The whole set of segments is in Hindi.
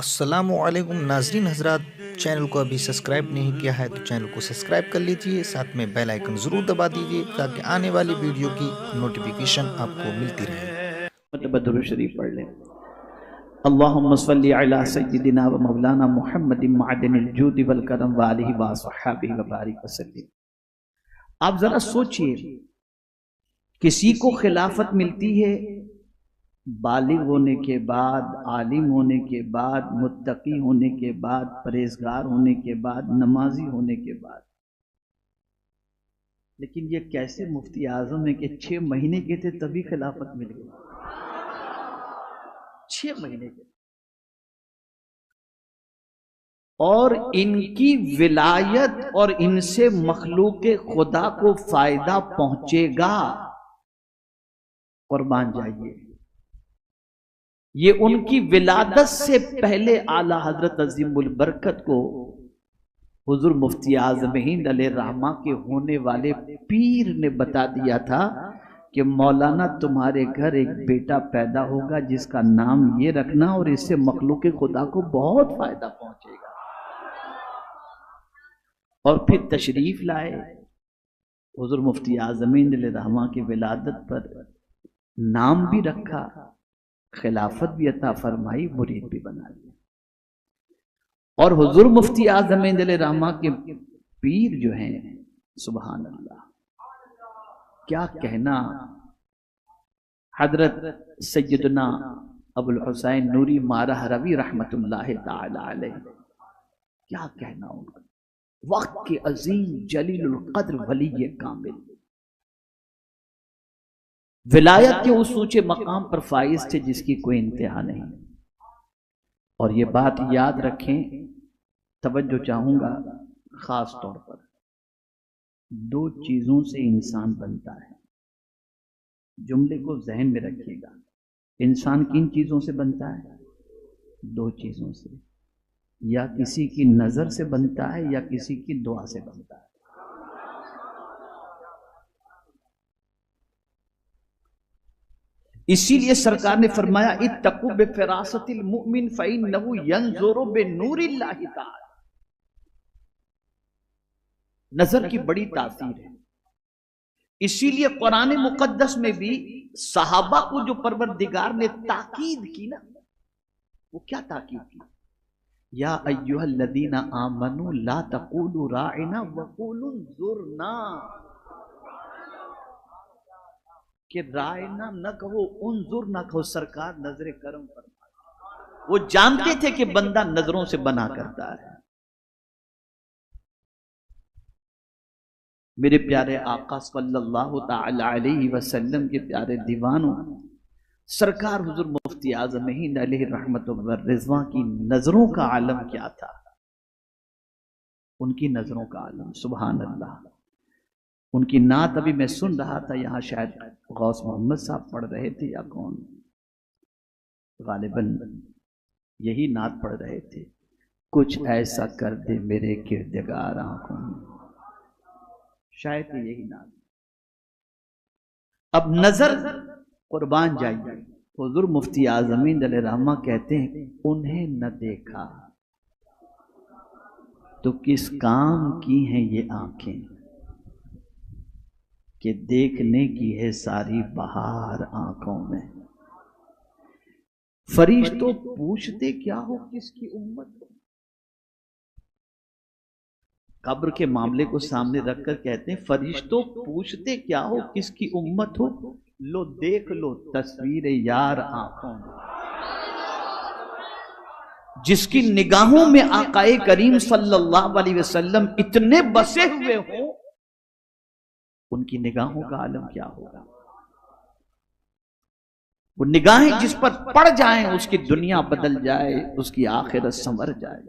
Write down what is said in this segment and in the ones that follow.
अस्सलामुअलैकुम नाजरीन हजरात, चैनल को अभी सब्सक्राइब नहीं किया है तो चैनल को सब्सक्राइब कर लीजिए, साथ में बेल आइकन ज़रूर दबा दीजिए ताकि आने वाली वीडियो की नोटिफिकेशन आपको मिलती रहे। दुरूद शरीफ पढ़ लें। अल्लाहुम्मा सल्ली अला सय्यिदिना व मौलाना मुहम्मदिन मअदनिल जूद वल करम व आलिहि व अस्हाबिहि व बारिक वसल्लम। आप जरा सोचिए, किसी को खिलाफत मिलती है बालिग होने के बाद, आलिम होने के बाद, मुत्तकी होने के बाद, परहेजगार होने के बाद, नमाजी होने के बाद। लेकिन ये कैसे मुफ्ती आजम है कि 6 महीने के थे तभी खिलाफत मिल गई। 6 महीने के, और इनकी विलायत और इनसे मखलूक खुदा को फायदा पहुंचेगा, कुर्बान जाइए। ये उनकी विलादत से पहले आला हजरत अजीमुल बरकत को हुजूर मुफ्ती आज़म हिंद अलैहिर्रहमा के होने वाले पीर ने बता दिया था कि मौलाना तुम्हारे घर एक बेटा पैदा होगा जिसका नाम ये रखना और इससे मखलूक खुदा को बहुत फायदा पहुंचेगा। और फिर तशरीफ लाए हुजूर मुफ्ती आज़म हिंद अलैहिर्रहमा की विलादत पर, नाम भी रखा, खिलाफत भी अता फरमाई, मुरीद भी बना लिया। और हुजूर मुफ्ती आज़म हिंद अलैहिर्रहमा के पीर जो हैं, सुभान अल्लाह, क्या कहना। हजरत सैयदना अबुल हुसैन नूरी मारह रवी रहमतुल्लाह ताला अलैह, क्या कहना उनका। वक्त के अजीम जलीलुल कद्र वली कामिल, विलायत के उस ऊंचे मकाम पर फाइज थे जिसकी कोई इंतहा नहीं। और ये बात याद रखें, तवज्जो चाहूंगा खास तौर पर, 2 चीजों से इंसान बनता है। जुमले को जहन में रखिएगा। इंसान किन चीजों से बनता है? 2 चीजों से, या किसी की नजर से बनता है या किसी की दुआ से बनता है। इसीलिए सरकार ने फरमाया, इत्तकू बिफिरासतिल मुमिन फइन्नहु यंजुरु बिनूरिल्लाहि ताला। नजर की बड़ी तासीर है। इसीलिए कुरान मुकद्दस में भी सहाबा को जो परवरदिगार ने ताकीद की ना, वो क्या ताकीद की? या अय्युहल्लज़ीना आमनू ला तक़ूलू राइना वक़ूलू ज़ुरना, कि रायना न कहो, उन्जुर न कहो, सरकार नजरे करम फरमाए। वो जानते थे कि बंदा नजरों से बना करता है। मेरे प्यारे आका सल्लल्लाहु ताला अलैहि वसल्लम के प्यारे दीवानों, सरकार हुजूर मुफ्ती आज़म हिंद अलैहिर्रहमतुर रिज़वा की नजरों का आलम क्या था। उनकी नजरों का आलम, सुभान अल्लाह। उनकी नात अभी मैं सुन रहा था, यहाँ शायद गौस मोहम्मद साहब पढ़ रहे थे या कौन, गालिबन यही नात पढ़ रहे थे। कुछ ऐसा कर दे मेरे किरदगार आंखों में, शायद यही नात। अब नजर, कुर्बान जाइए। हुजूर मुफ्ती आज़म हिंद अलैहिर्रहमा कहते हैं, उन्हें न देखा तो किस काम की हैं ये आंखें, कि देखने की है सारी बहार आंखों में। फरिश्तों पूछते क्या हो किसकी उम्मत हो। कब्र के मामले को सामने रखकर कहते हैं, फरिश्तों पूछते क्या हो किसकी उम्मत हो, लो देख लो तस्वीर यार आंखों में। जिसकी निगाहों में आकाए करीम सल्लल्लाहु अलैहि वसल्लम इतने बसे हुए हो, उनकी निगाहों का आलम क्या होगा। वो निगाहें जिस पर पड़ जाएं उसकी दुनिया बदल जाए, उसकी आखिरत संवर जाए।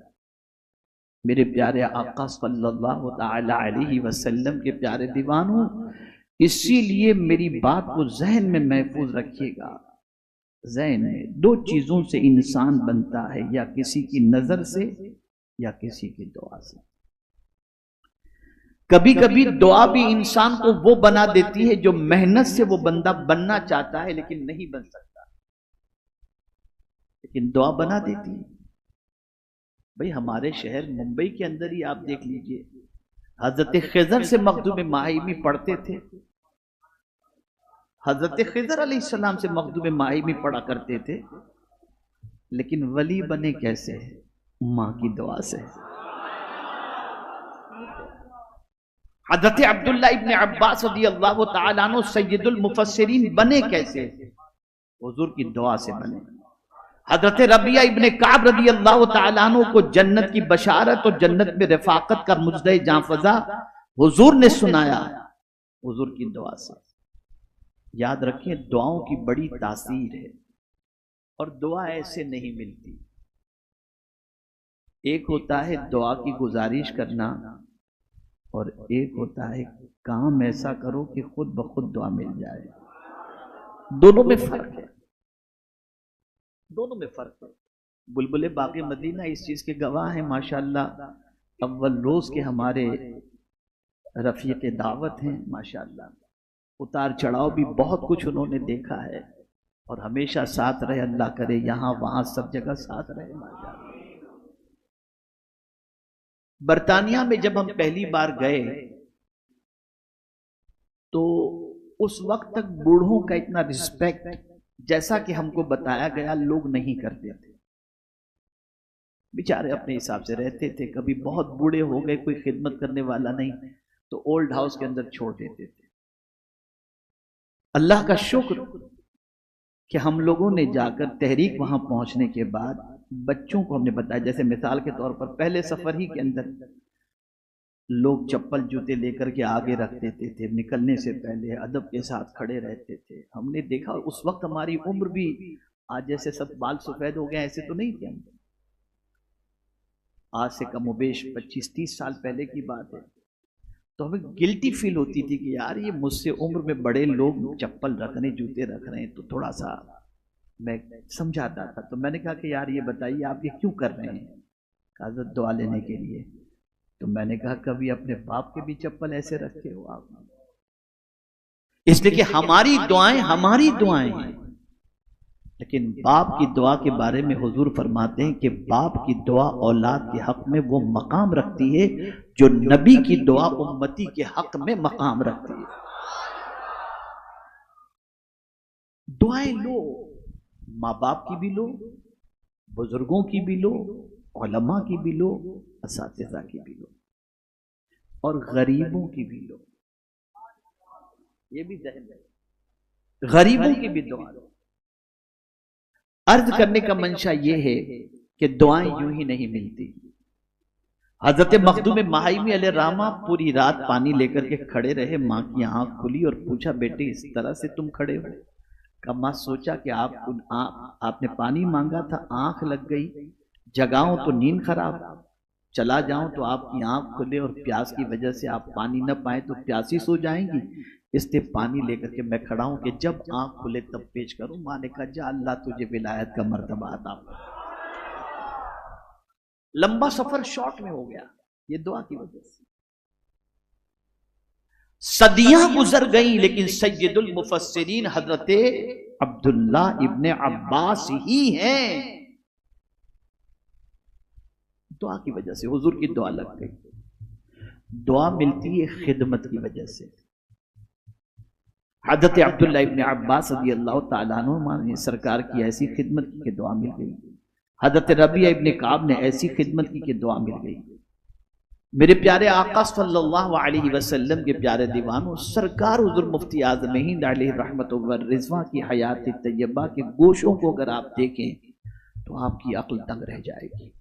मेरे प्यारे आका सल्लल्लाहु ताला अलैहि वसल्लम के प्यारे दीवानों, इसीलिए मेरी बात को जहन में महफूज रखिएगा। जहन में 2 चीजों से इंसान बनता है, या किसी की नजर से या किसी की दुआ से। कभी कभी दुआ भी इंसान को वो बना देती है जो मेहनत से वो बंदा बनना चाहता है लेकिन नहीं बन सकता, लेकिन दुआ बना देती है। भाई हमारे शहर मुंबई के अंदर ही आप देख लीजिए, हजरत खिजर से मखदूम माहिमी पढ़ते थे, हजरत खिजर अलैहिस्सलाम से मखदूम माहिमी पढ़ा करते थे, लेकिन वली बने कैसे? मां की दुआ से। हजरत अब्दुल्ला इब्न अब्बास रज़ियल्लाहु ताला अन्हु सय्यदुल मुफस्सिरीन बने कैसे? हुजूर की दुआ से बने। हजरत रबिया इब्न काब रज़ियल्लाहु ताला अन्हु को जन्नत की बशारत और जन्नत में रफाकत का मुजदे जाफजा हुजूर ने सुनाया, हुजूर की दुआ से। याद रखें, दुआओं की बड़ी तासीर है और दुआ ऐसे नहीं मिलती। एक होता है दुआ की गुजारिश करना और एक होता है काम ऐसा करो कि खुद ब खुद दुआ मिल जाए। दोनों में फर्क है, दोनों में फर्क है। बुलबुले बाग़े मदीना इस चीज के गवाह हैं माशाअल्लाह। अव्वल रोज के हमारे रफीक दावत हैं माशाअल्लाह। उतार चढ़ाव भी बहुत कुछ उन्होंने देखा है और हमेशा साथ रहे, अल्लाह करे यहां वहां सब जगह साथ रहे माशाअल्लाह। बरतानिया में जब हम पहली बार गए तो उस वक्त तक बूढ़ों का इतना रिस्पेक्ट, जैसा कि हमको बताया गया, लोग नहीं करते थे। बेचारे अपने हिसाब से रहते थे। कभी बहुत बूढ़े हो गए, कोई खिदमत करने वाला नहीं, तो ओल्ड हाउस के अंदर छोड़ देते थे। अल्लाह का शुक्र कि हम लोगों ने जाकर तहरीक वहां पहुंचने के बाद बच्चों को हमने बताया, जैसे मिसाल के तौर पर पहले सफर ही के अंदर लोग चप्पल जूते लेकर के आगे रख देते थे, निकलने से पहले अदब के साथ खड़े रहते थे। हमने देखा उस वक्त हमारी उम्र भी आज जैसे सब बाल सफेद हो गए ऐसे तो नहीं थे हम। आज से कमोबेश 25-30 साल पहले की बात है। तो हमें गिल्टी फील होती थी कि यार ये मुझसे उम्र में बड़े लोग चप्पल रख रहे, जूते रख रहे हैं, तो थोड़ा सा मैं समझाता था। तो मैंने कहा कि यार ये बताइए आप ये क्यों कर रहे हैं? कहा दुआ लेने के लिए। तो मैंने कहा कभी अपने बाप के भी चप्पल ऐसे रखे हो आप? इसलिए कि हमारी दुआएं हैं, लेकिन बाप की दुआ के बारे में हुजूर फरमाते हैं कि बाप की दुआ औलाद के हक में वो मकाम रखती है जो नबी की दुआ उम्मती के हक में मकाम रखती है। दुआएं लो, माँ बाप की भी लो, बुजुर्गों की भी लो, उलमा की भी लो, असातिज़ा की भी लो, और गरीबों की भी लो। ये भी जहन है, गरीबों की भी दुआ लो। अर्ज करने का मंशा ये है कि दुआएं यूं ही नहीं मिलती। हजरत मखदूम माहिमी अलैहिर्रहमा पूरी रात पानी लेकर के खड़े रहे। माँ की आंख खुली और पूछा बेटे इस तरह से तुम खड़े हो? का माँ सोचा कि आपने पानी मांगा था, आंख लग गई, जगाऊं तो नींद खराब, चला जाऊं तो आपकी आंख खुले और प्यास की वजह से आप पानी न पाए तो प्यासी सो जाएंगी, इसलिए पानी लेकर के मैं खड़ा हूं कि जब आंख खुले तब पेश करूं। माँ ने कहा जा अल्लाह तुझे विलायत का मर्तबा अता फरमाए। लंबा सफर शॉर्ट में हो गया ये दुआ की वजह से। सदियां गुजर गई लेकिन सैयदुल मुफस्सिरीन हजरत अब्दुल्ला इब्ने अब्बास ही हैं। दुआ की वजह से हुजूर की दुआ लग गई। दुआ मिलती है खिदमत की वजह से। हजरत अब्दुल्ला इब्ने अब्बास रज़ियल्लाहु ताला अन्हु ने सरकार की ऐसी खिदमत की कि दुआ मिल गई। हजरत रबिया इब्ने काब ने ऐसी खिदमत की कि दुआ मिल गई। मेरे प्यारे आका सल्लल्लाहु अलैहि वसल्लम के प्यारे दीवानों, सरकार हुजूर मुफ्ती आज़म हिंद अलैहि रहमतुल्लाह व रिज़वा की हयात तैयबा के गोशों को अगर आप देखें तो आपकी अक्ल दंग रह जाएगी,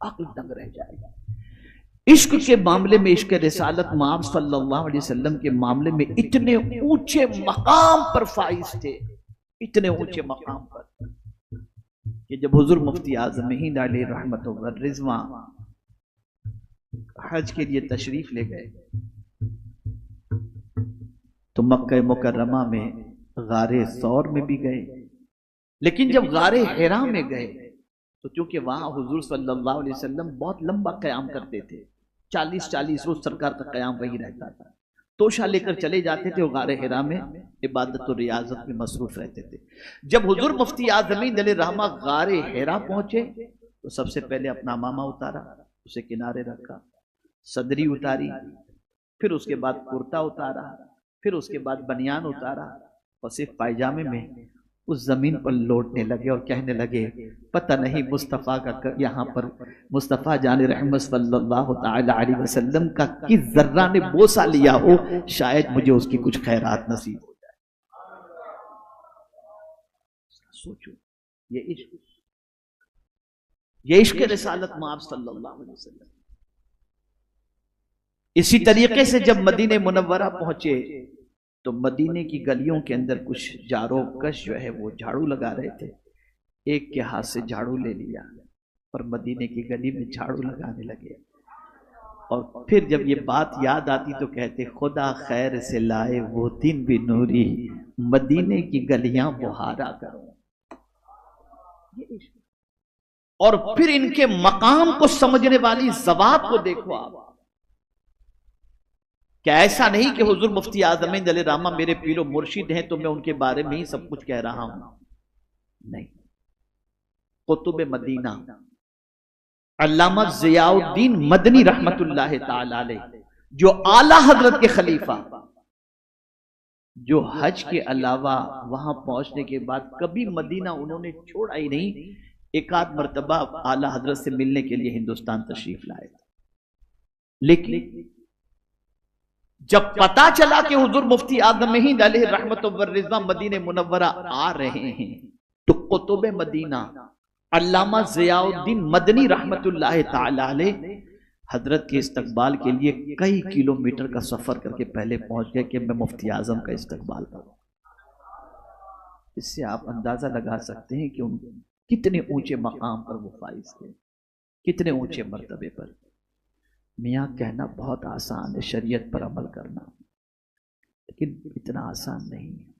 अक्ल दंग रह जाएगी। इश्क के मामले में, इश्क रिसालत माब सल्लल्लाहु अलैहि वसल्लम के मामले में इतने ऊंचे मकाम पर फाइज थे, इतने ऊंचे मकाम पर कि जब हुजूर मुफ्ती आज़म हिंद अलैहि रहमतुल्लाह व रिज़वा हज के लिए तशरीफ ले गए तो मक्का मुकर्रमा में गारे सौर में भी गए, लेकिन जब गारे हिरा में गए तो क्योंकि वहां हुजूर सल्लल्लाहु अलैहि वसल्लम बहुत लंबा क़याम करते थे, 40-40 रोज सरकार का क़याम वही रहता था, तोशा लेकर चले जाते थे और गारे हिरा में इबादत और रियाजत में मसरूफ रहते थे। जब हुजूर मुफ्ती आज़मीन अलैहि रहमा गारे हिरा पहुंचे तो सबसे पहले अपना मामा उतारा, उसे किनारे रखा, सदरी उतारी, फिर उसके बाद कुर्ता उतारा, फिर उसके बाद बनियान उतारा और सिर्फ पायजामे में उस जमीन पर लौटने लगे और कहने लगे, पता नहीं मुस्तफ़ा का यहाँ पर मुस्तफ़ा जान रहमत सल्लल्लाहु ताला अलैहि वसल्लम का किस जर्रा ने बोसा लिया हो, शायद मुझे उसकी कुछ खैरात नसीब हो जाए। सोचो, ये इश्क रिसालत माब सल्लल्लाहु अलैहि वसल्लम। इसी तरीके से जब मदीने मुनव्वरा पहुंचे तो मदीने की गलियों के अंदर कुछ जारोकश जो है वो झाड़ू लगा रहे थे। एक के हाथ से झाड़ू ले लिया और मदीने की गली में झाड़ू लगाने लगे। और फिर जब ये बात याद आती तो कहते, खुदा खैर से लाए वो दिन भी नूरी, मदीने की गलियां बुहारा करो। और फिर इनके मकाम को समझने वाली ज़बात को देखो आप। क्या ऐसा नहीं कि हुजूर मुफ्ती आज़मीन अलैहिर्रहमा मेरे पीरो मुर्शिद हैं तो मैं उनके बारे में ही सब कुछ कह रहा हूं? नहीं। कुतुब मदीना अल्लामा ज़ियाउद्दीन मदनी रहमतुल्लाह ताला अलैह, जो आला हजरत के खलीफा, जो हज के अलावा वहां पहुंचने के बाद कभी मदीना उन्होंने छोड़ा ही नहीं। एक आध मर्तबा आला हजरत से मिलने के लिए हिंदुस्तान तशरीफ लाए थे, लेकिन जब पता चला कि हुजूर मुफ्ती आज़मीन अलैहि रहमत व रिज़वा मदीने मुनव्वरा आ रहे हैं तो कुतुब मदीना अल्लामा ज़ियाउद्दीन मदनी रहमतुल्लाह ताला अलैह हजरत के इस्तकबाल के लिए कई किलोमीटर का सफर करके पहले पहुंच गए कि मैं मुफ्ती आजम का इस्तकबाल करूं। इससे आप अंदाजा लगा सकते हैं कि उन कितने ऊंचे मकाम पर वो फाइज थे, कितने ऊंचे मर्तबे पर। मियाँ कहना बहुत आसान है शरीयत पर अमल करना, लेकिन इतना आसान नहीं है।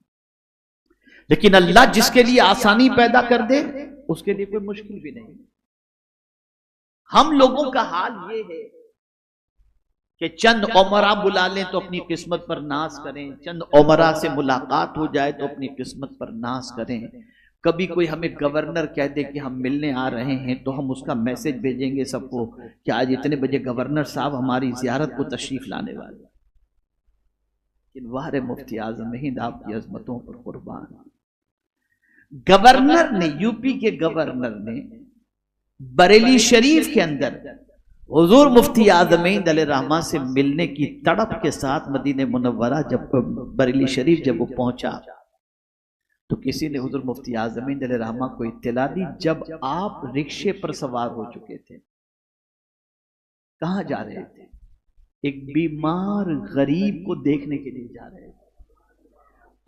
लेकिन अल्लाह जिसके लिए आसानी पैदा कर दे उसके लिए कोई मुश्किल भी नहीं। हम लोगों का हाल ये है कि चंद उमरा बुला लें तो अपनी किस्मत पर नाज करें, चंद उमरा से मुलाकात हो जाए तो अपनी किस्मत पर नाज करें। कभी कोई हमें गवर्नर कह दे कि हम मिलने आ रहे हैं तो हम उसका मैसेज भेजेंगे सबको कि आज इतने बजे गवर्नर साहब हमारी जियारत को तशरीफ लाने वाले। लेकिन वाह मुफ्ती आज़मीन आपकी अजमतों पर कुर्बान। गवर्नर ने, यूपी के गवर्नर ने बरेली शरीफ के अंदर हुजूर मुफ्ती आज़मीन अलैहिर्रहमा से मिलने की तड़प के साथ मदीने मुनव्वरा जब बरेली शरीफ जब वो पहुंचा तो किसी ने हुजूर मुफ्ती आज़मीन अलैहिर्रहमा को इत्तला दी जब आप रिक्शे पर सवार हो चुके थे। कहां जा रहे थे? एक बीमार गरीब को देखने के लिए जा रहे थे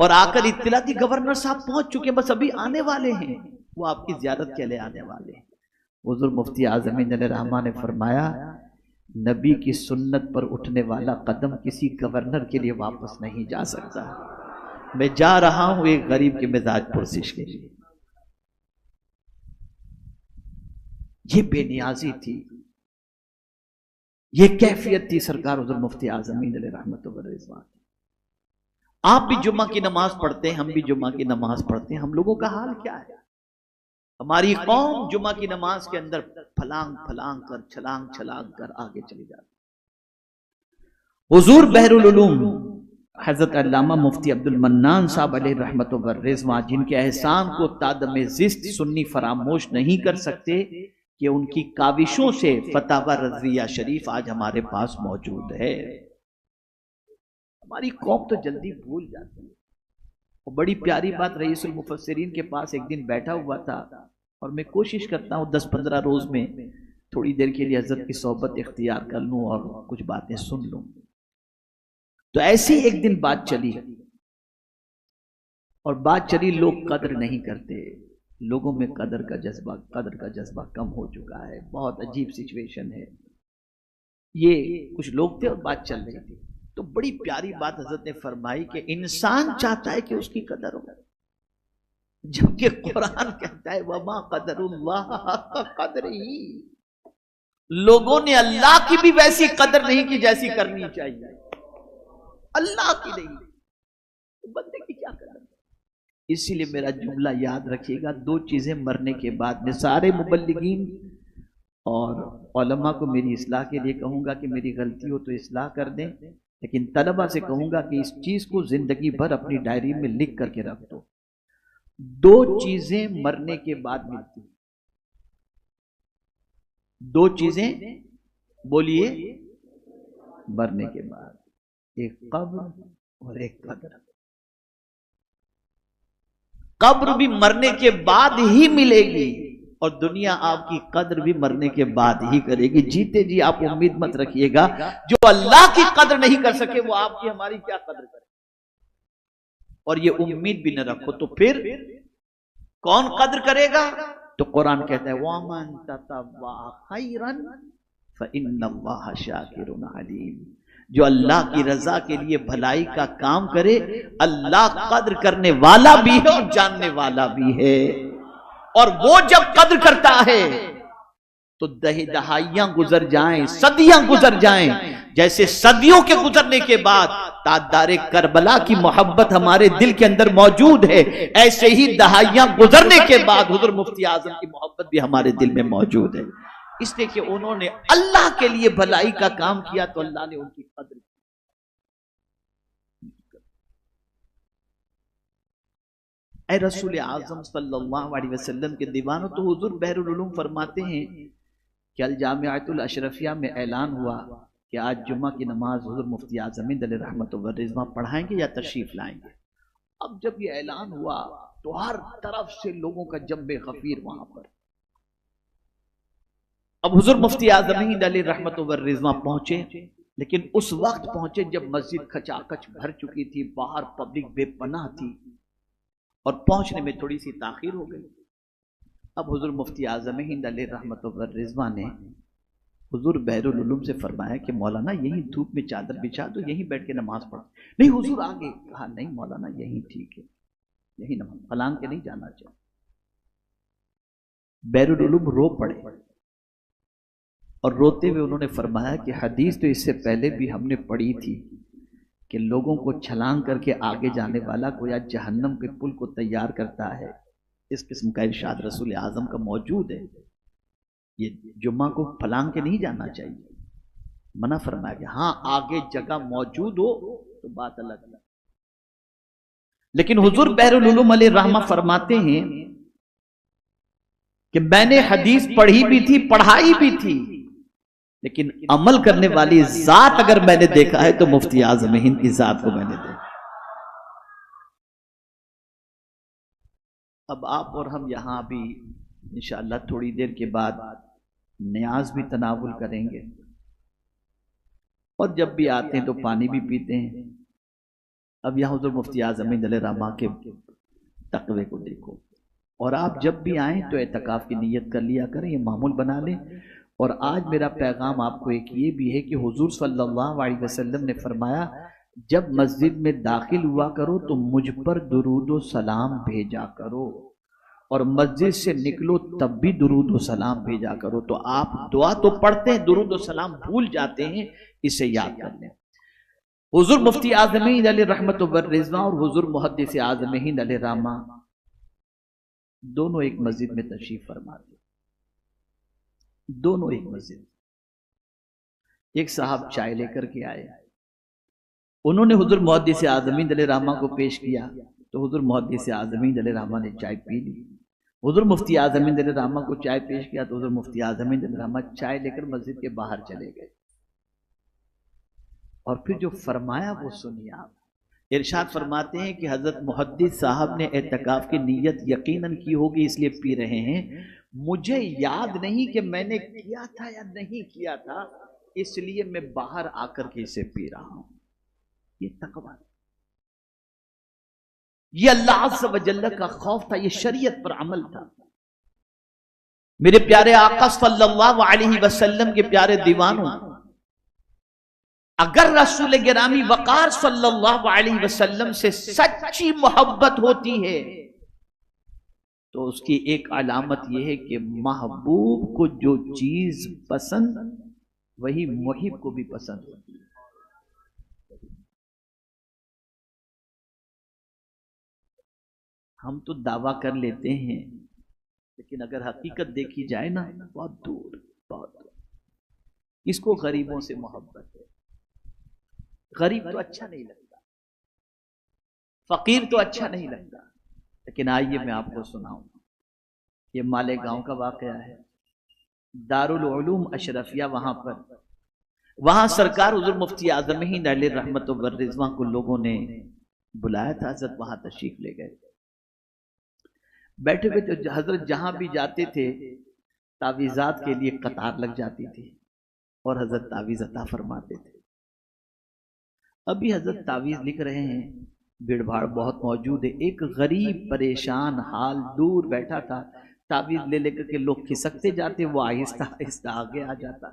और आकर इत्तला दी गवर्नर साहब पहुंच चुके, बस अभी आने वाले हैं, वो आपकी ज़ियारत के लिए आने वाले हैं। हुजूर मुफ्ती आज़मीन अलैहिर्रहमा ने फरमाया, नबी की सुन्नत पर उठने वाला कदम किसी गवर्नर के लिए वापस नहीं जा सकता। मैं जा रहा हूं एक गरीब के मिजाज पुरसिश के लिए। ये बेनियाजी थी, ये कैफियत थी सरकार हुजूर मुफ्ती आज़मीन अलैहिर्रहमत व रिज़वान। आप भी जुम्मा की नमाज पढ़ते हैं, हम भी जुम्मा की नमाज पढ़ते हैं। हम लोगों का हाल क्या है? हमारी कौम जुम्मा की नमाज के अंदर फलांग फलांग कर, छलांग छलांग कर आगे चली जाती। हुजूर बहरुल उलूम हजरत अल्लामा मुफ्ती अब्दुल मन्नान साहब अलैहि रहमत व रिज़वान, जिनके एहसान को तादमे ज़िस्त सुन्नी फरामोश नहीं कर सकते कि उनकी काविशों से फतावा रज़विया शरीफ आज हमारे पास मौजूद है। हमारी कौम तो जल्दी भूल जाती है। और बड़ी प्यारी बात, रईसुल मुफस्सिरीन के पास एक दिन बैठा हुआ था और मैं कोशिश करता हूँ 10-15 रोज में थोड़ी देर के लिए हजरत की सोहबत इख्तियार कर लूँ और कुछ बातें सुन लूँ। तो ऐसी एक दिन बात चली और बात चली, लोग कदर नहीं करते, लोगों में कदर का जज्बा कम हो चुका है। बहुत अजीब सिचुएशन है। ये कुछ लोग थे और बात चल रही थी तो बड़ी प्यारी बात हजरत ने फरमाई कि इंसान चाहता है कि उसकी कदर हो, जबकि कुरान कहता है वमा कदरुल्लाह हक़्क़ क़द्रिही। लोगों ने अल्लाह की भी वैसी कदर नहीं की जैसी करनी चाहिए, अल्लाह की नहीं, तो बंदे की क्या कदर। इसीलिए मेरा जुमला याद रखिएगा, दो चीजें मरने के बाद में, सारे मुबल्लिगीन और उलमा को मेरी इस्लाह के लिए कहूँगा कि मेरी गलती हो तो इस्लाह कर दें, लेकिन तलबा से कहूँगा कि इस चीज़ को ज़िंदगी भर अपनी डायरी में लिख करके रख दो। दो चीज़ें मरने के बाद मिलती हैं, दो चीज़ें बोलिए मरने के बाद, एक कब्र और एक कब्र। कब्र भी मरने के बाद ही मिलेगी और दुनिया आपकी कद्र भी मरने के बाद ही करेगी। जीते जी आप उम्मीद मत रखिएगा, जो अल्लाह की कद्र नहीं कर सके वो आपकी हमारी क्या कद्र करे, और ये उम्मीद भी न रखो तो फिर कौन कद्र करेगा? तो कुरान कहता है वमन ततव्वा खैरन फइन्नल्लाह शाकिरुन अलीम। जो अल्लाह की रजा के लिए भलाई का काम करे, अल्लाह कद्र करने वाला भी है और जानने वाला भी है। और वो जब कद्र करता है तो दहाइयां गुजर जाएं, सदियां गुजर जाएं, जैसे सदियों के गुजरने के बाद ताजदारे करबला की मोहब्बत हमारे दिल के अंदर मौजूद है, ऐसे ही दहाइयां गुजरने के बाद हुजूर मुफ्ती आजम की मोहब्बत भी हमारे दिल में मौजूद है। इसलिए कि उन्होंने अल्लाह के लिए भलाई का काम किया तो अल्लाह ने उनकी कद्र की। ऐ रसूल आजम सल्लल्लाहु अलैहि वसल्लम के दीवानों, तो हुजूर बहरुल उलूम फरमाते हैं कि अल जामिअतुल अशरफिया में ऐलान हुआ कि आज जुम्मा की नमाज हुजूर मुफ्ती आजम अलैहि रहमत व रिज़वा पढ़ाएंगे या तशरीफ लाएंगे। अब जब ये ऐलान हुआ तो हर तरफ से लोगों का जम्बे गफीर वहां पर। अब हुजूर मुफ्ती आजम अलैहि रहमत व रिज़वा पहुंचे, लेकिन उस वक्त पहुंचे जब मस्जिद खचाखच भर चुकी थी, बाहर पब्लिक बेपनाह थी और पहुंचने में थोड़ी सी ताखीर हो गई। अब हुजूर मुफ्ती आजम हिंद अलैहि रहमत व रिज़वा ने हुजूर बहरुल उलूम से फरमाया कि मौलाना यहीं धूप में चादर बिछा दो, यहीं बैठ के नमाज पढ़ो। नहीं हुजूर आगे। कहा नहीं मौलाना यहीं ठीक है, यहीं नमाज, फलांग के नहीं जाना चाहिए। बहरुल उलूम रो पड़े और रोते हुए उन्होंने फरमाया कि हदीस तो इससे पहले भी हमने पढ़ी थी कि लोगों को छलांग करके आगे जाने वाला को या जहन्नम के पुल को तैयार करता है। इस किस्म का इरशाद रसूल आजम का मौजूद है। ये जुम्मा को फलांग के नहीं जाना चाहिए, मना फरमाया कि हाँ आगे जगह मौजूद हो तो बात अलग है। लेकिन हुजूर बहरुल उलूम अलैहि रहमा फरमाते हैं कि मैंने हदीस पढ़ी भी थी, पढ़ाई भी थी, लेकिन अमल करने वाली जात अगर मैंने देखा है तो मुफ्ती आजम हिंद की जात को मैंने देखा। अब आप और हम यहां भी इंशाअल्लाह थोड़ी देर के बाद न्याज भी तनावुल करेंगे और जब भी आते हैं तो पानी भी पीते हैं। अब यहां हुजूर मुफ्ती आजम अलैहि रहमा के तकवे को देखो, और आप जब भी आए तो एतकाफ की नीयत कर लिया करें, ये मामूल बना लें। और आज मेरा पैगाम आपको एक ये भी है कि हुजूर सल्लल्लाहु अलैहि वसल्लम ने फरमाया जब मस्जिद में दाखिल हुआ करो तो मुझ पर दुरूद व सलाम भेजा करो, और मस्जिद से निकलो तब भी दुरूद व सलाम भेजा करो। तो आप दुआ तो पढ़ते हैं, दुरूद व सलाम भूल जाते हैं, इसे याद कर लें। हुजूर मुफ्ती आजम अलैहि रहमत व रिज़वा और हुजूर मुहद्दिस आजम अलैहि रहमा दोनों एक मस्जिद में तशरीफ फरमा थे, दोनों एक मस्जिद। एक साहब चाय लेकर के आए, उन्होंने हुजूर मुहद्दिस आजम अलैहि रहमा को पेश किया तो हुजूर मुहद्दिस आजम अलैहि रहमा ने चाय पी ली। हुजूर मुफ्ती आजम अलैहि रहमा को चाय पेश किया तो हुजूर मुफ्ती आजम अलैहि रहमा चाय लेकर मस्जिद के बाहर चले गए। और फिर जो फरमाया वो सुनिए आप। इरशाद फरमाते हैं कि हजरत मुहद्दिस साहब ने एतकाफ की नीयत यकीनन की होगी इसलिए पी रहे हैं, मुझे याद नहीं कि मैंने किया था या नहीं किया था, इसलिए मैं बाहर आकर के इसे पी रहा हूं। ये तकवा, ये अल्लाह अज़्ज़ व जल्ल का खौफ था, ये शरीयत पर अमल था। मेरे प्यारे आका सल्लल्लाहु अलैहि वसल्लम के प्यारे दीवानों, अगर रसूल गिरामी वक़ार सल्लल्लाहु अलैहि वसल्लम से सच्ची मोहब्बत होती है तो उसकी एक अलामत यह है कि महबूब को जो चीज पसंद वही मुहिब को भी पसंद होती है। हम तो दावा कर लेते हैं, लेकिन अगर हकीकत देखी जाए ना बहुत दूर। किसको गरीबों से मोहब्बत है? गरीब तो अच्छा नहीं लगता, फकीर तो अच्छा नहीं लगता। लेकिन आइए मैं आपको सुनाऊं, ये मालेगांव का वाकया है। दारुल उलूम अशरफिया, वहां सरकार हुजूर मुफ्ती आजम हिंद अलैहि रहमत व रिज़वान को लोगों ने बुलाया था। हजरत वहां तशरीफ ले गए। बैठे हुए तो हजरत जहां भी जाते थे तावीज़ात के लिए कतार लग जाती थी और हजरत तावीज़ अता फरमाते थे। अभी हजरत तावीज़ लिख रहे हैं, भीड़ भाड़ बहुत मौजूद है। एक गरीब परेशान हाल दूर बैठा था, तावीज़ ले लेकर के लोग खिसकते जाते, वो आहिस्ता आहिस्ता आगे आ जाता।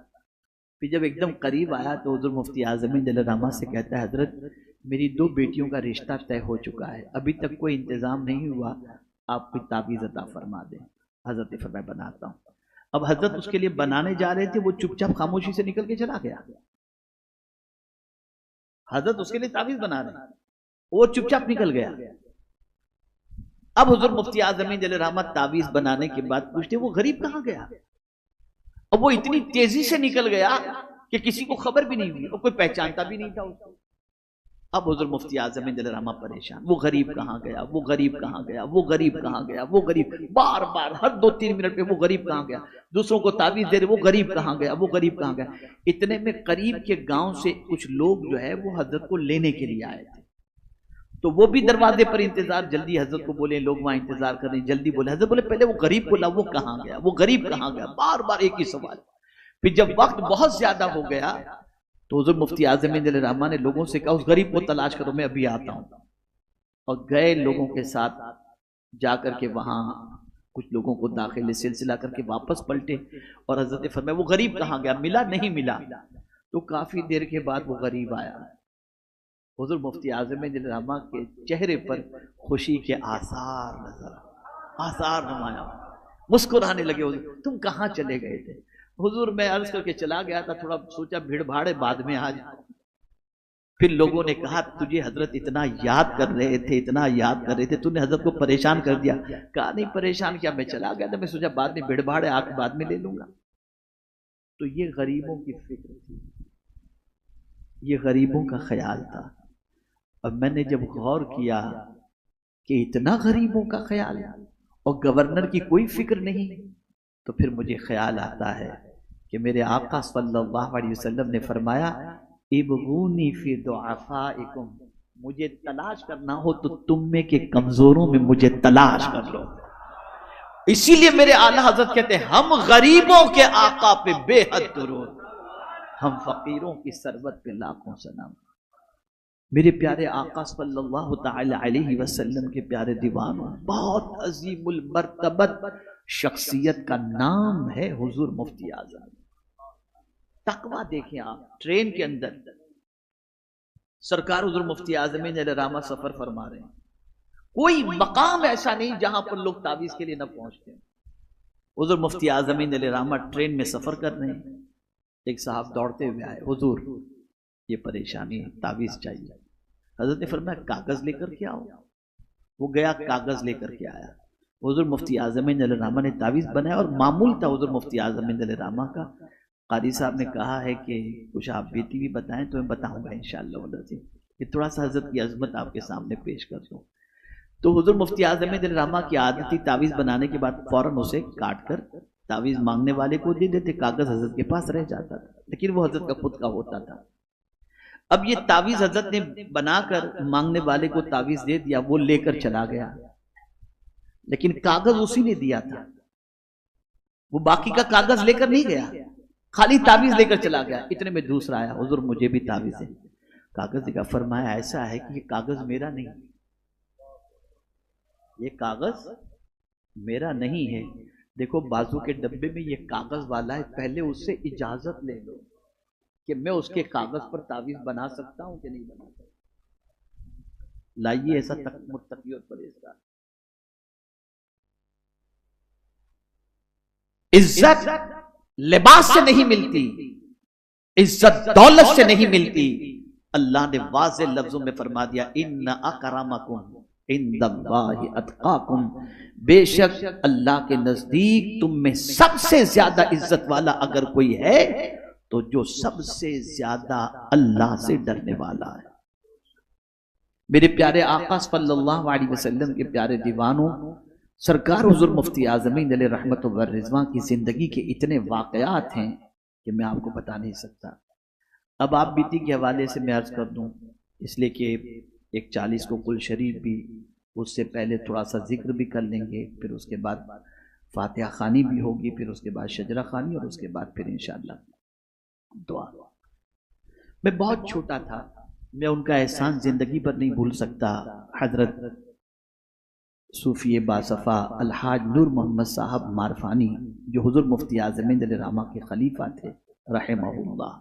फिर जब एकदम करीब आया तो हुजूर मुफ्ती आज़म दलरामा से कहता है, हजरत मेरी 2 बेटियों का रिश्ता तय हो चुका है, अभी तक कोई इंतज़ाम नहीं हुआ, आप कोई तावीज़ अता फरमा दें। हजरत ने फरमाया बनाता हूँ। अब हजरत उसके लिए बनाने जा रहे थे, वो चुपचाप खामोशी से निकल के चला गया। हजरत उसके लिए तावीज़ बना रहे हैं, वो चुपचाप निकल गया। अब हुजूर मुफ्ती आज़म दलरामा तावीज़ बनाने के बाद पूछते, वो गरीब कहाँ गया? अब वो इतनी तेजी से निकल गया कि किसी को खबर भी नहीं हुई और कोई पहचानता भी नहीं था उसको। अब हुजूर मुफ्ती आज़म दलरामा परेशान, वो गरीब कहाँ गया, वो गरीब कहाँ गया, वो गरीब कहाँ गया, वो गरीब, बार बार हर 2-3 मिनट पे वो गरीब कहाँ गया। दूसरों को तावीज़ दे रहे, वो गरीब कहाँ गया, वो गरीब कहाँ गया। इतने में करीब के गांव से कुछ लोग जो है वो हजरत को लेने के लिए आए थे, तो वो भी दरवाजे पर इंतजार, जल्दी हजरत को बोले, लोग वहां इंतजार कर रहे हैं, जल्दी बोले। हजरत बोले पहले वो गरीब को लाओ, वो कहाँ गया, वो गरीब कहाँ गया, बार बार एक ही सवाल। फिर जब वक्त बहुत ज्यादा हो गया तो हुजूर मुफ्ती आज़म दलरामा ने लोगों से कहा, उस गरीब को तलाश करो, मैं अभी आता हूं। और गए, लोगों के साथ जाकर के वहां कुछ लोगों को दाखिल सिलसिला करके वापस पलटे और हजरत ने फरमाया, वो गरीब कहाँ गया? मिला नहीं मिला। तो काफी देर के बाद वो गरीब आया। हुजूर मुफ्ती आज़म दलरामा के चेहरे पर खुशी के आसार नुमाया, मुस्कुराने लगे। हुजूर तुम कहाँ चले गए थे? हुजूर मैं अर्ज करके चला गया था, थोड़ा सोचा भीड़ भाड़ है, बाद में आ जाओ। फिर लोगों ने कहा, तुझे हजरत इतना याद कर रहे थे, इतना याद कर रहे थे, तूने हजरत को परेशान कर दिया। कहा नहीं परेशान क्या, मैं चला गया था, मैं सोचा बाद में भीड़ भाड़ है, आके बाद में ले लूंगा। तो ये गरीबों की फिक्र थी, ये गरीबों का ख्याल था। अब मैंने जब गौर किया कि इतना गरीबों का ख्याल और गवर्नर की कोई फिक्र नहीं, तो फिर मुझे ख्याल आता है कि मेरे आका सल्लल्लाहु अलैहि वसल्लम ने फरमाया, इबगूनी फी दुआफाइकुम, मुझे तलाश करना हो तो तुम में के कमजोरों में मुझे तलाश कर लो। इसीलिए मेरे आला हजरत कहते हैं, हम गरीबों के आका पे बेहद दुरूद, हम फकीरों की सरबत पे लाखों सलाम। मेरे प्यारे आका सल्लल्लाहु तआला अलैहि वसल्लम के प्यारे दीवानों, बहुत अजीमुल मर्तबत शख्सियत का नाम है हुजूर मुफ्ती आज़म। तकवा देखें आप, ट्रेन के अंदर सरकार हुजूर मुफ्ती आज़म दलरामा सफर फरमा रहे हैं, कोई मकाम ऐसा नहीं जहां पर लोग तावीज के लिए न पहुंचते हैं। हुजूर मुफ्ती आज़म दलरामा ट्रेन में सफर कर रहे हैं, एक साहब दौड़ते हुए आए, हुजूर ये परेशानी है, तावीज चाहिए। हजरत ने फरमाया कागज लेकर के आओ। वो गया, कागज लेकर के आया। हुजूर मुफ्ती आज़म दलरामा ने तावीज़ बनाया और मामूल था हुजूर मुफ्ती आज़म दलरामा का। क़ारी साहब ने कहा है कि कुछ आप बेटी भी बताएं तो मैं बताऊंगा इंशाअल्लाह। ये थोड़ा सा हजरत की अजमत आपके सामने पेश कर दूं। तो हुजूर मुफ्ती आज़म दलरामा की आदत थी, तावीज़ बनाने के बाद फौरन उसे काट कर तावीज़ मांगने वाले को दे देते, कागज हजरत के पास रह जाता था, लेकिन वो हजरत का खुद का होता था। अब ये तावीज़ हजरत ने बनाकर मांगने वाले को तावीज़ दे दिया, वो लेकर चला गया, लेकिन कागज उसी ने दिया था, वो बाकी का कागज लेकर नहीं गया, खाली तावीज लेकर चला गया। इतने में दूसरा आया, हुजूर मुझे भी तावीज है। कागज दिखा, फरमाया ऐसा है कि ये कागज मेरा नहीं, ये कागज मेरा नहीं है, देखो बाजू के डब्बे में ये कागज वाला है, पहले उससे इजाजत ले लो कि मैं उसके कागज पर तावीज बना सकता हूं कि नहीं बना सकता। लाइए ऐसा मुत्तकी और परहेजगार। इज्जत लिबास से नहीं मिलती, इज्जत दौलत से नहीं मिलती। अल्लाह ने वाज़ेह लफ्जों में फरमा दिया, इन्ना अकरमकुम इंदल्लाहि अतकाकुम, बेशक अल्लाह के नजदीक तुम में सबसे ज्यादा इज्जत वाला अगर कोई है तो जो सबसे ज्यादा अल्लाह से डरने वाला है। मेरे प्यारे आका सल्लल्लाहु अलैहि वसल्लम के प्यारे दीवानों, सरकार हुजूर मुफ्ती आज़मीन अलैहि रहमत व रिज़वान की जिंदगी के इतने वाकयात हैं कि मैं आपको बता नहीं सकता। अब आप बीती के हवाले से मैं अर्ज कर दूं, इसलिए कि एक 40 को कुल शरीफ भी, उससे पहले थोड़ा सा जिक्र भी कर लेंगे, फिर उसके बाद फातिहा खानी भी होगी, फिर उसके बाद शजरा खानी, और उसके बाद फिर इंशाअल्लाह दुआ। मैं बहुत छोटा था, मैं उनका एहसान जिंदगी पर नहीं भूल सकता। हजरत सूफी बासफ़ा अलहाज नूर मोहम्मद साहब मारफानी, जो हुजूर मुफ्ती आज़मीन अलैहि रहमा के खलीफा थे रहमहुल्लाह,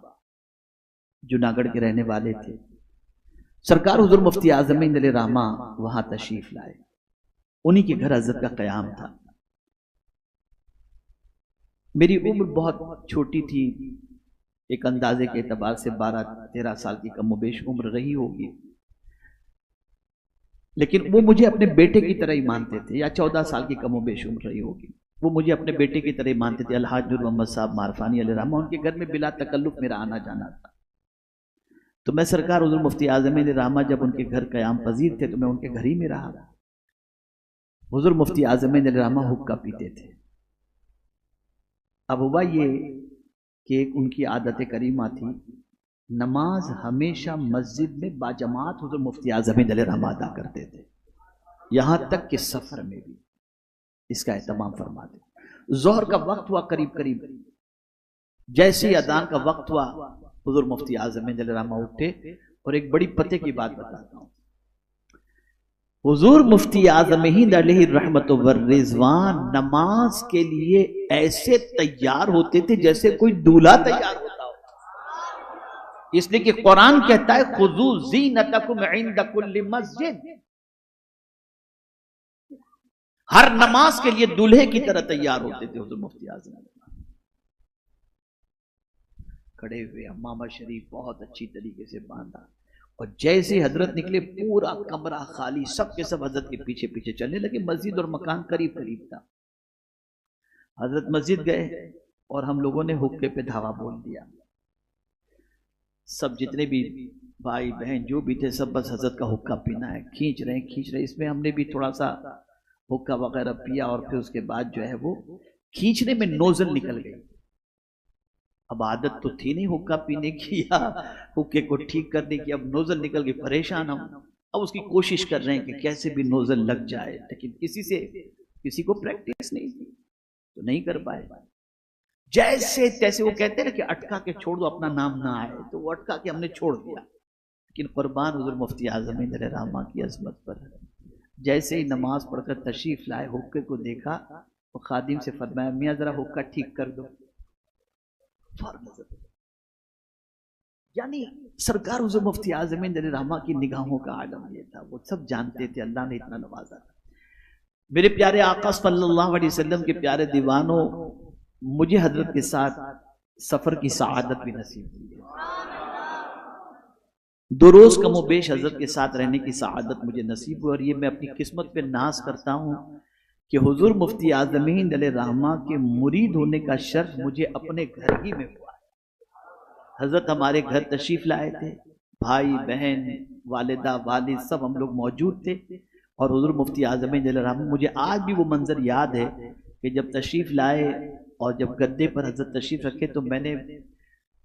जूनागढ़ के रहने वाले थे। सरकार हुजूर मुफ्ती आज़मीन अलैहि रहमा वहां तशरीफ लाए, उन्हीं के घर हजरत का क़याम था। मेरी उम्र बहुत छोटी थी, एक अंदाजे के एतबार से 12-13 साल की कमोबेश उम्र रही होगी, लेकिन वो मुझे अपने बेटे की तरह ही मानते थे, या 14 साल की कमोबेश उम्र रही होगी। वो मुझे अपने बेटे की तरह ही मानते थे। अलहाज नूर मोहम्मद साहब मारफानी अलैहि रहमा, उनके घर में बिला तकल्लुफ मेरा आना जाना था। तो मैं सरकार हुजूर मुफ्ती आज़मीन अलैहि रहमा जब उनके घर क़याम पजीर थे तो मैं उनके घर ही में रहा। हुजूर मुफ्ती आज़मीन अलैहि रहमा हुक्का पीते थे। अब हुआ ये कि एक उनकी आदत करीमा थी, नमाज हमेशा मस्जिद में बाजमात हुजूर मुफ्ती आज़मीन अलैहि रहमा अदा करते थे, यहां तक कि सफर में भी इसका एहतमाम फरमाते। जोहर का वक्त हुआ करीब करीब, जैसे ही अदान का वक्त हुआ हुजूर मुफ्ती आज़मीन अलैहि रहमा उठे। और एक बड़ी पते की बात बताता हूं, हुजूर मुफ्ती आज़मीन अलैहि रहमत व रिज़वान नमाज के लिए ऐसे तैयार होते थे जैसे कोई दूल्हा तैयार होता हो, इसलिए कि कुरान कहता है खुज़ू ज़ीनतकुम इंद कुल्लि मस्जिद। हर नमाज के लिए दूल्हे की तरह तैयार होते थे हुजूर मुफ्ती आज़मीन। खड़े हुए, अम्मामा शरीफ बहुत अच्छी तरीके से बांधा, और जैसे हजरत निकले पूरा कमरा खाली, सब के सब हजरत के पीछे पीछे चलने लगे। मस्जिद और मकान करीब करीब था। हजरत मस्जिद गए और हम लोगों ने हुक्के पे धावा बोल दिया। सब जितने भी भाई बहन जो भी थे सब बस हजरत का हुक्का पीना है, खींच रहे। इसमें हमने भी थोड़ा सा हुक्का वगैरह पिया, और फिर उसके बाद जो है वो खींचने में नोजल निकल गई। अब आदत तो थी नहीं हुक्का पीने की या हुक्के को ठीक करने की, अब नोजल निकल गई, परेशान हम। अब उसकी कोशिश कर रहे हैं कि कैसे भी नोजल लग जाए, लेकिन किसी को प्रैक्टिस नहीं थी तो नहीं कर पाए। जैसे तैसे वो कहते हैं ना कि अटका के छोड़ दो अपना नाम ना आए, तो वो अटका के हमने छोड़ दिया। लेकिन कुर्बान हुजूर मुफ्ती आज़मीन अलैहि रहमा की अज़मत पर, जैसे ही नमाज पढ़कर तशरीफ लाए, हुक्के को देखा, वो खादिम से फरमाया मियाँ जरा हुक्का ठीक कर दो। यानी सरकार हुजूर मुफ्ती आज़मीन अलैहि रहमा की निगाहों का आलम ये था, वो सब जानते थे अल्लाह ने इतना नवाजा था। मेरे प्यारे आका सल्लल्लाहु अलैहि वसल्लम के प्यारे दीवानों, मुझे हजरत के साथ सफर की सआदत भी नसीब हुई है। 2 रोज कमोबेश हजरत के साथ रहने की सआदत मुझे नसीब हुई, और ये मैं अपनी किस्मत पे नाज करता हूँ कि हुजूर मुफ्ती आज़मीन अलैहि रहमा के मुरीद होने का शर्फ मुझे अपने घर ही में हुआ। हजरत हमारे घर तशरीफ लाए थे, भाई बहन वालिदा वालिद सब हम लोग मौजूद थे, और हुजूर मुफ्ती आज़मीन अलैहि रहमा, मुझे आज भी वो मंजर याद है कि जब तशरीफ लाए और जब गद्दे पर हजरत तशरीफ रखे तो मैंने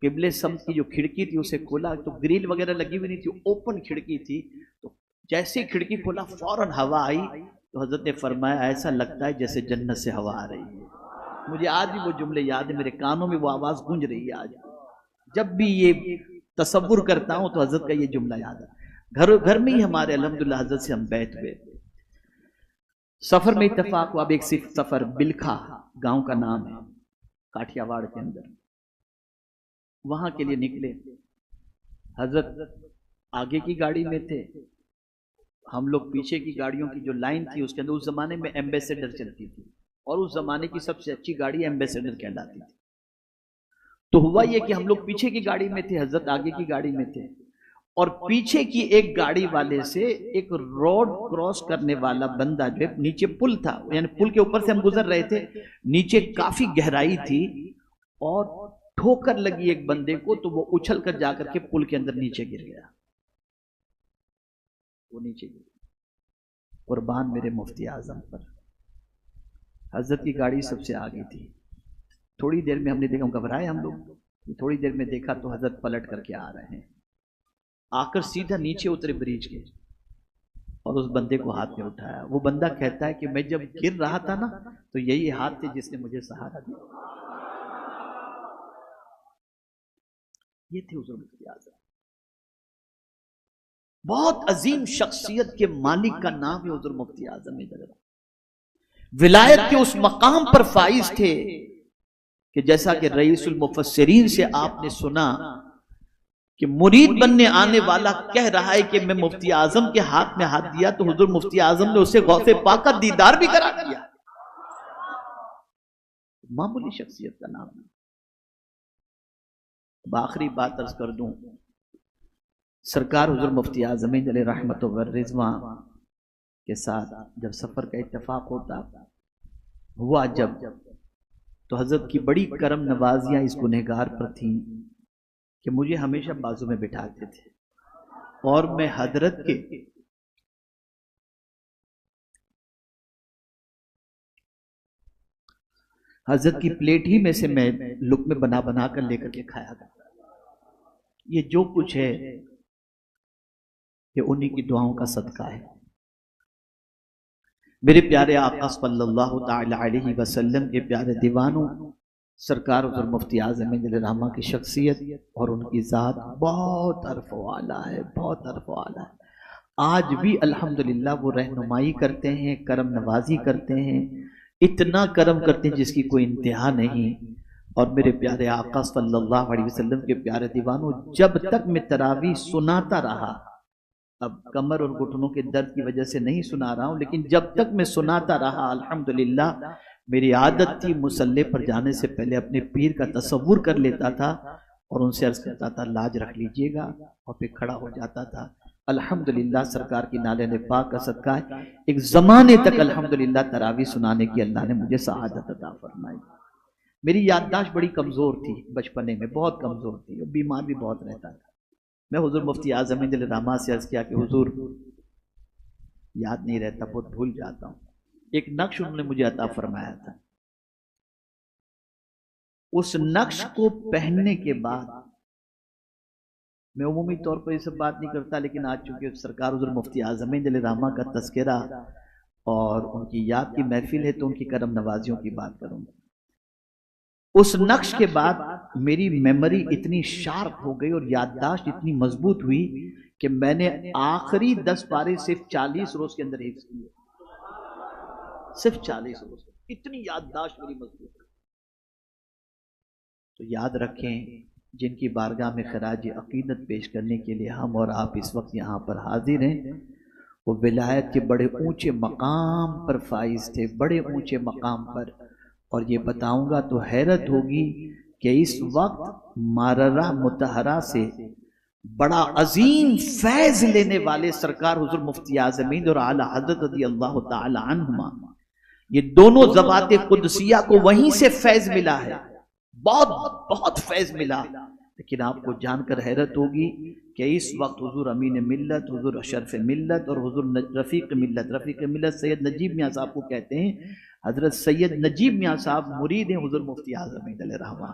किबले समत की जो खिड़की थी उसे खोला, तो ग्रिल वगैरह लगी हुई नहीं थी, ओपन खिड़की थी। तो जैसे खिड़की खोला फौरन हवा आई, तो हजरत ने फरमाया ऐसा लगता है जैसे जन्नत से हवा आ रही है। मुझे आज भी वो जुमले याद है, मेरे कानों में वो आवाज गूंज रही है। आज जब भी ये तसव्वुर करता हूं तो हजरत का ये जुमला याद है। घर में ही हमारे अल्हम्दुलिल्लाह हजरत से हम बैठ हुए। सफर में इत्तेफाक हुआ, अब एक सफर बिलखा गांव का नाम है काठियावाड़ के अंदर, वहां के लिए निकले। हजरत आगे की गाड़ी में थे, हम लोग पीछे की गाड़ियों की जो लाइन थी उसके अंदर, उस जमाने में एम्बेसडर चलती थी, और उस जमाने की सबसे अच्छी गाड़ी एम्बेसडर कहलाती थी। तो हुआ ये कि हम लोग पीछे की गाड़ी में थे, हजरत आगे की गाड़ी में थे, और पीछे की एक गाड़ी वाले से एक रोड क्रॉस करने वाला बंदा जो है, नीचे पुल था, यानी पुल के ऊपर से हम गुजर रहे थे, नीचे काफी गहराई थी, और ठोकर लगी एक बंदे को, तो वो उछल कर जाकर के पुल के अंदर नीचे गिर गया, वो नीचे गिर गया। कुर्बान मेरे मुफ्ती आजम पर। हजरत की गाड़ी सबसे आगे थी। थोड़ी देर में हमने देखा, घबराए हम लोग, थोड़ी देर में देखा तो हजरत पलट करके आ रहे हैं, आकर सीधा नीचे उतरे ब्रिज के और उस बंदे को हाथ में उठाया। वो बंदा कहता है कि मैं जब गिर रहा था ना, तो यही हाथ थे जिसने मुझे सहारा दिया। ये थे हुजूर मुफ्ती आज़म। बहुत अजीम शख्सियत के मालिक का नाम है हुजूर मुफ्ती आज़म। विलायत के उस मकाम पर फाइज थे कि जैसा कि रईसुल मुफस्सिरीन से आपने सुना कि मुरीद बनने आने वाला कह रहा है कि मैं मुफ्ती आजम के हाथ में हाथ दिया, तो हुजूर मुफ्ती आजम ने उसे गौसे पाक का दीदार भी करा दिया। मामूली शख्सियत का नाम है। अब आखिरी बात अर्ज कर दूं, सरकार हुजूर मुफ्ती आजम रहमत व रिज़वान के साथ जब सफर का इत्तेफाक हुआ जब, तो हजरत की बड़ी करम नवाजियां इस गुनहगार पर थीं कि मुझे हमेशा बाजू में बिठाते थे और मैं हजरत के की प्लेट ही में से मैं लुक़्मे बना बना कर लेकर के खाया करता। ये जो कुछ है ये उन्हीं की दुआओं का सदका है। मेरे प्यारे आका सल्लल्लाहु तआला अलैहि वसल्लम के प्यारे दीवानों, सरकार हुजूर मुफ्ती आज़म रहमा की शख्सियत और उनकी ज़ात बहुत अरफ़ वाला है, बहुत अरफ़ वाला है। आज भी अल्हम्दुलिल्लाह वो रहनुमाई करते हैं, करम नवाजी करते हैं, इतना करम करते हैं जिसकी कोई इंतहा नहीं। और मेरे प्यारे आका सल्लल्लाहु अलैहि वसल्लम के प्यारे दीवानों, जब तक मैं तरावी सुनाता रहा, अब कमर और घुटनों के दर्द की वजह से नहीं सुना रहा हूं, लेकिन जब तक मैं सुनाता रहा अल्हम्दुलिल्लाह, मेरी आदत थी मुसल्ले पर जाने से पहले अपने पीर का तसव्वुर कर लेता था और उनसे अर्ज करता था लाज रख लीजिएगा, और फिर खड़ा हो जाता था। अल्हम्दुलिल्लाह सरकार की नाले ने पाक का सदका है, एक ज़माने तक अल्हम्दुलिल्लाह तरावी सुनाने की अल्लाह ने मुझे सआदत अता फरमाई। मेरी याददाश्त बड़ी कमज़ोर थी, बचपने में बहुत कमज़ोर थी और बीमार भी बहुत रहता था। मैं हुजूर मुफ्ती आज़म रहमा से अर्ज़ किया कि हुजूर याद नहीं रहता, बहुत भूल जाता हूँ। एक नक्श उन्होंने मुझे अता फरमाया था, उस नक्श को पहनने के बाद, मैं उमूमी तौर पर ये सब बात नहीं करता, लेकिन आज चूंकि सरकार हुजूर मुफ्ती आज़म रहमा का तज़किरा और उनकी याद की महफिल है, तो उनकी करम नवाजियों की बात करूंगा। उस नक्श के बाद मेरी मेमोरी इतनी शार्प हो गई और याददाश्त इतनी मजबूत हुई कि मैंने आखिरी 10 पारे सिर्फ 40 रोज के अंदर हिफ्ज़ किए, सिर्फ 40 रोज, इतनी याददाश्त मेरी मजबूत है। तो याद रखें, जिनकी बारगाह में खराज अकीदत पेश करने के लिए हम और आप इस वक्त यहाँ पर हाजिर हैं, वो विलायत के बड़े ऊंचे मकाम पर फाइज थे, बड़े ऊंचे मकाम पर। और ये बताऊंगा तो हैरत होगी कि इस वक्त माररा मुतहरा से बड़ा अजीम फैज लेने वाले सरकार हुजूर मुफ्ती आज़मीन और आला हज़रत रज़ियल्लाहु ताला अन्हुमा, ये दोनों ज़वाते कुदसिया को वहीं से फैज मिला है, बहुत बहुत फैज मिला। लेकिन आपको जानकर हैरत होगी कि इस वक्त हुजूर अमीन मिल्लत, हुजूर अशरफ मिल्लत और हुजूर रफ़ीक मिल्लत सैयद नजीब मियाँ साहब को कहते हैं। हजरत सैयद नजीब मियाँ साहब मुरीद हैं हुजूर मुफ्ती आज़म रहमा।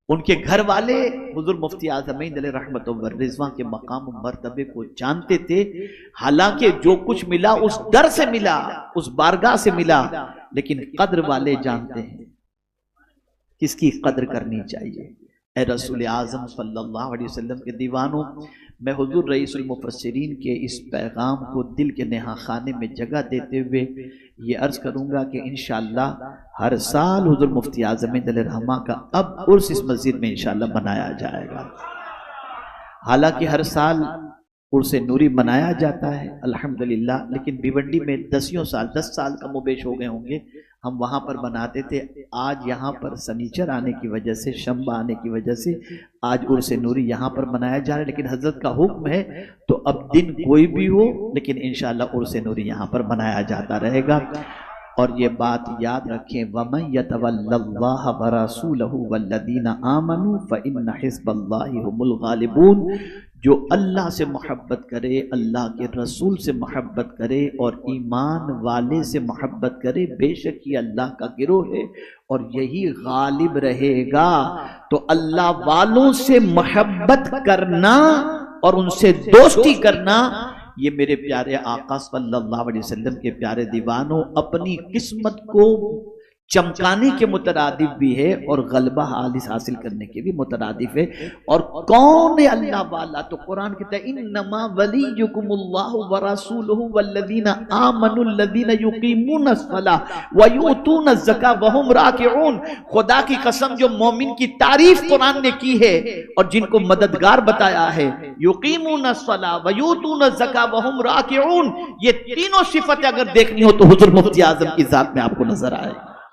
उनके घर वाले हुजूर मुफ्ती आज़म रहमत व रिज़वान के मकाम मर्तबे को जानते थे। हालांकि जो कुछ मिला उस दर से मिला, उस बारगाह से मिला, लेकिन कद्र वाले जानते हैं किसकी कद्र करनी चाहिए। ए रसूल आज़म सल्लल्लाहु अलैहि वसल्लम के दीवानों, मैं हुजूर रईसुल मुफस्सिरीन के इस पैगाम को दिल के नेहा खाने में जगह देते हुए ये अर्ज करूंगा कि इंशाअल्लाह हर साल हुजूर मुफ्ती आज़म रहमा का अब उर्स इस मस्जिद में इंशाअल्लाह मनाया जाएगा। हालांकि हर साल उर्स नूरी मनाया जाता है अल्हम्दुलिल्लाह, लेकिन भिवंडी में 10 साल का मुबेश हो गए होंगे, हम वहाँ पर बनाते थे। आज यहाँ पर सनीचर आने की वजह से, शंबा आने की वजह से आज उर्स नूरी यहाँ पर मनाया जा रहा है। लेकिन हजरत का हुक्म है तो अब दिन कोई भी हो, लेकिन इंशाअल्लाह उर्स नूरी यहाँ पर मनाया जाता रहेगा। और ये बात याद रखें, वमन यतवल्लल्लाह व रसूलहु वल्लदीना आमनू फइन्न हिज़्बल्लाहि हुमुल गालिबून। जो अल्लाह से मोहब्बत करे, अल्लाह के रसूल से मोहब्बत करे और ईमान वाले से मोहब्बत करे, बेशक ये अल्लाह का गिरोह है और यही गालिब रहेगा। तो अल्लाह वालों से मोहब्बत करना और उनसे दोस्ती करना, ये मेरे प्यारे आका सल्लल्लाहु अलैहि वसल्लम के प्यारे दीवानों अपनी किस्मत को चमकाने के मुतरादिफ भी है और गलबा हासिल करने के भी मुतरादिफ है। और कौन है अल्लाह वाला? तो कुरान कहता है इन्नमा वलियुकुमुल्लाहु व रसूलुहु वल्लदीना आमनुल्लदीना युकीमूनस सलाह व यूतूनज़ ज़का व हुम राकिऊन। खुदा की कसम, जो मोमिन की तारीफ कुरान ने की है और जिनको मददगार बताया है, युकीमूनस सलाह व यूतूनज़ ज़का व हुम राकिऊन, ये तीनों सिफतें अगर देखनी हो तो हुज़ूर मुफ्ती आज़म की जात में आपको नजर आएगी।